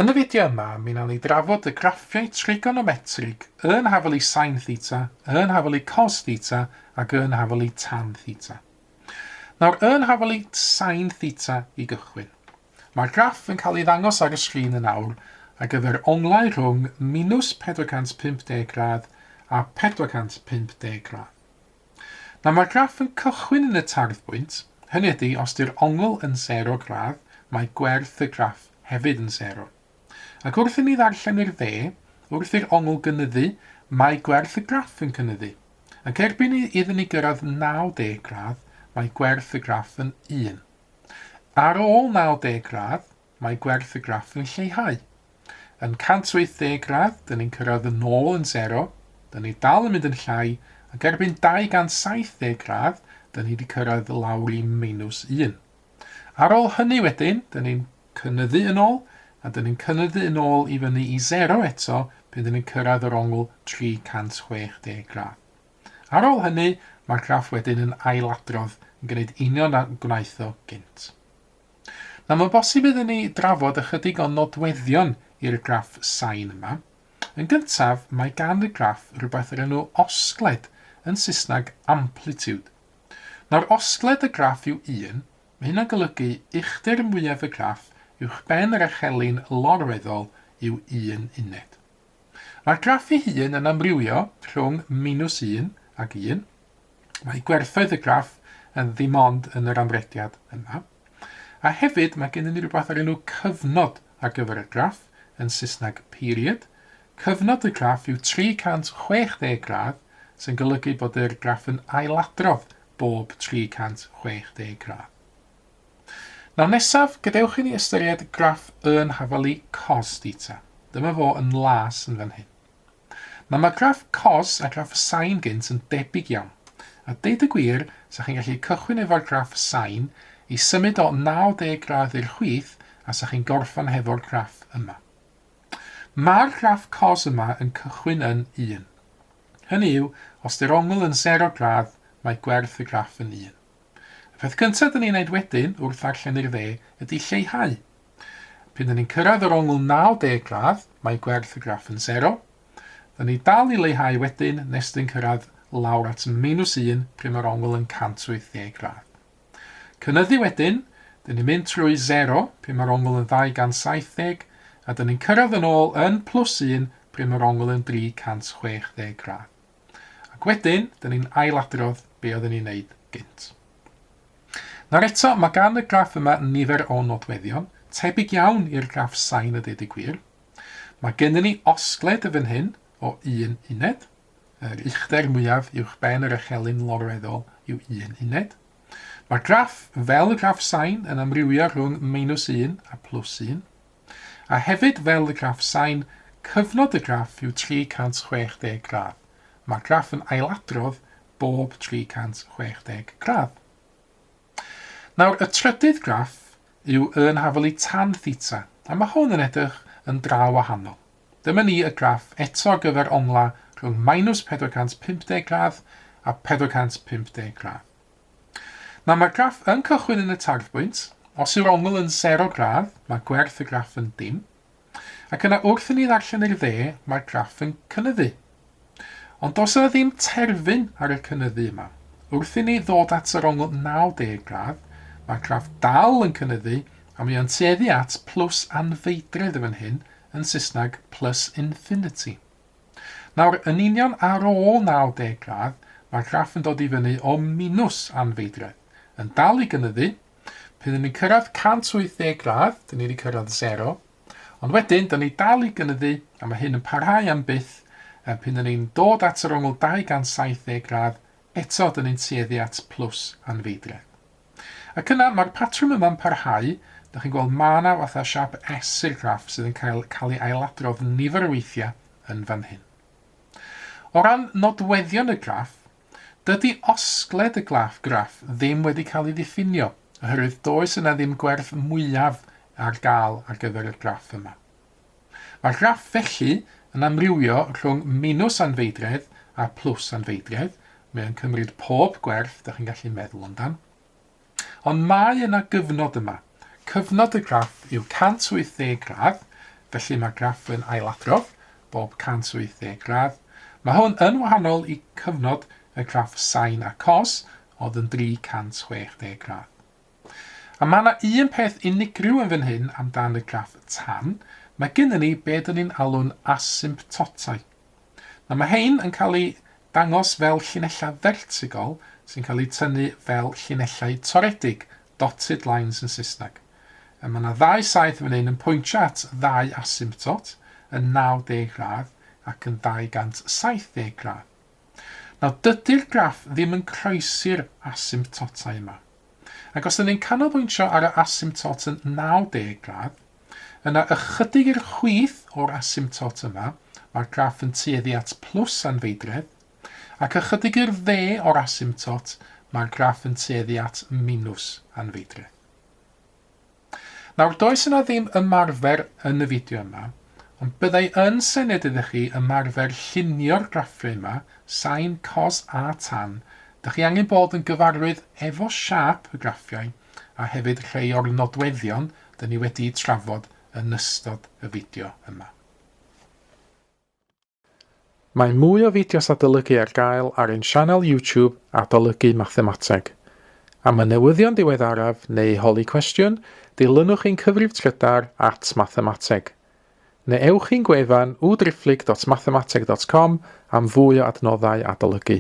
Yn y fideo yma, mi wnawn ni drafod y graffiau trigonometrig yn hafelu sin theta, yn hafelu cos theta ac yn hafelu tan theta. Nawr, yn hafelu sin theta i gychwyn. Mae'r graff yn cael ei ddangos ar y sgrin yn awr ar gyfer onglau rhwng -450 gradd a 450 gradd. Nawr, mae'r graff yn cychwyn yn y tarddbwynt, hynny ydy os ydy'r ongl yn 0 gradd, mae gwerth y graff hefyd yn 0. Ac wrth i ni ddarllen i'r dde, wrth i'r ongl gynyddu, mae gwerth y graff yn cynyddu. Ac erbyn iddyn ni gyrraedd 90 gradd, mae gwerth y graff yn 1. Ar ôl 90 gradd, mae gwerth y graff yn lleihau. Yn 180 gradd, dyn ni'n cyrraedd yn ôl yn 0, dyn ni dal yn mynd yn llai, ac erbyn 270 gradd, dyn ni wedi cyrraedd lawr i -1. Ar ôl hynny wedyn, dyn ni'n cynyddu yn ôl, a dyn ni'n cynyddu yn ôl i fyny i 0 eto, pan dyn ni'n cyrraedd yr ongl 360 gradd. Ar ôl hynny, mae'r graff wedyn yn ailadrodd yn gwneud union a gwnaetho gynt. Na, mae'n bosib iddyn ni drafod ychydig o nodweddion i'r graff sin yma. Yn gyntaf, mae gan y graff rhywbeth yr enw osgled, yn Saesneg amplitude. Nawr, osgled y graff yw 1, mae hynna'n golygu uchder mwyaf y graff uwchben yr echelin lorweddol yw 1 uned. Mae'r graff ei hun yn amrywio rhwng -1 ac 1. Mae gwerthoedd y graff yn ddim ond yn yr amrediad yma. A hefyd mae gennym ni rhywbeth ar enw cyfnod ar gyfer y graff, yn Saesneg period. Cyfnod y graff yw 360 gradd, sy'n golygu bod yr graff yn ailadrodd bob 360 gradd. Nawr nesaf, gadewch i ni ystyried graff yn hafelu cos theta. Dyma fo yn las yn fan hyn. Mae graff cos a graff sin gynt yn debyg iawn. A deud y gwir, sa chi'n gallu cychwyn efo'r graff sin i symud o 90 gradd i'r chwith a sa chi'n gorffan hefo'r graff yma. Mae'r graff cos yma yn cychwyn yn 1. Hynny yw, os dy'r ongl yn 0 gradd, mae gwerth y graff yn 1. Y peth cyntaf dyn ni'n gwneud wedyn wrth ddarllen i'r dde ydy lleihau. Pan dyn ni'n cyrraedd yr ongl 90 gradd, mae gwerth y graff yn 0. Dyn ni dal i leihau wedyn nes dyn cyrraedd lawr at -1 pryd mae'r ongl yn 180 gradd. Cynyddu wedyn, dyn ni'n mynd trwy 0 pryd mae'r ongl yn 270 a dyn ni'n cyrraedd yn ôl yn +1 pryd mae'r ongl yn 360 gradd. Ac wedyn, dyn ni'n ailadrodd be oedden ni'n neud gynt. Nawr eto, mae gan y graff yma nifer o nodweddion, tebyg iawn i'r graff sin y deud y gwir. Mae gennym ni osgled y fan hyn o 1 uned. Yr uchder mwyaf uwchben yr echelin lorweddol yw 1 uned. Mae'r graff, fel y graff sin, yn amrywio rhwng -1 a +1. A hefyd fel y graff sin, cyfnod y graff yw 360 gradd. Mae'r graff yn ailadrodd bob 360 gradd. Nawr, y trydydd graff yw yn hafelu tan theta, a mae hwn yn edrych yn draw wahanol. Dyma ni y graff eto ar gyfer ongla rhwng -450 gradd a 450 gradd. Nawr, mae'r graff yn cychwyn yn y tarddbwynt. Os yw'r ongl yn 0 gradd, mae gwerth y graff yn dim. Ac yna wrth i ni ddarllen i'r dde, mae'r graff yn cynyddu. Ond does yna ddim terfyn ar y cynyddu yma. Wrth i ni ddod at yr ongl 90 gradd, mae'r graff dal yn cynyddu a mae o'n tueddu at plus anfeidredd yn fan hyn, yn Saesneg plus infinity. Nawr, yn union ar ôl 90 gradd, mae'r graff yn dod i fyny o minus anfeidredd. Yn dal i gynyddu, pan ni'n cyrraedd 180 gradd, dyn ni wedi cyrraedd 0, ond wedyn, dyn ni dal i gynyddu, a mae hyn yn parhau am byth, pan ni'n dod at yr ongl 270 gradd, eto dyn ni'n tueddu at plus anfeidredd. Ac yna, mae'r patrwm yma'n parhau, da chi'n gweld ma' na fatha siap S i'r graff sydd yn cael ei ailadrodd nifer o weithiau yn fan hyn. O ran nodweddion y graff, dydy osgled y graff ddim wedi cael ei ddiffinio, oherwydd does yna ddim gwerth mwyaf ar gael ar gyfer y graff yma. Mae'r graff felly yn amrywio rhwng minus anfeidredd a plus anfeidredd. Mae'n cymryd pob gwerth da chi'n gallu meddwl amdan. Ond mae yna gyfnod yma. Cyfnod y graff yw 180 gradd, felly mae graff yn ailadrodd bob 180 gradd. Mae hwn yn wahanol i cyfnod y graff sin a cos oedd yn 360 gradd. A mae yna un peth unigryw yn fan hyn amdan y graff tan. Mae gennym ni be dyn ni'n alw'n asymptotau. Mae hein yn cael ei dangos fel llinellau vertigol sy'n cael ei tynnu fel llinellau toredig, dotted lines yn Saesneg. Mae yna ddau saith fan hyn yn pwyntio at ddau asymptot yn 90 gradd ac yn 270 gradd. Nawr, dydy'r graff ddim yn croesi'r asymptotau yma. Ac os ydym ni'n canolbwyntio ar y asymptot yn 90 gradd, yna ychydig i'r chwith o'r asymptot yma, mae'r graff yn tueddu at plus anfeidredd, ac ychydig i'r dde o'r asymptot, mae'r graff yn tueddu at minus anfeidredd. Nawr, does yna ddim ymarfer yn y fideo yma, ond byddai yn syniad iddo chi ymarfer llunio'r graffiau yma, sin, cos a tan. Dych chi angen bod yn gyfarwydd efo siap y graffiau a hefyd rhai o'r nodweddion dyn ni wedi trafod yn ystod y fideo yma. Mae mwy o fideos adolygu ar gael ar ein sianel YouTube Adolygu Mathemateg. Am y newyddion diweddaraf neu holi cwestiwn, dilynwch ein cyfrif trydar @mathemateg. Neu ewch i'n gwefan www.mathemateg.com am fwy o adnoddau adolygu.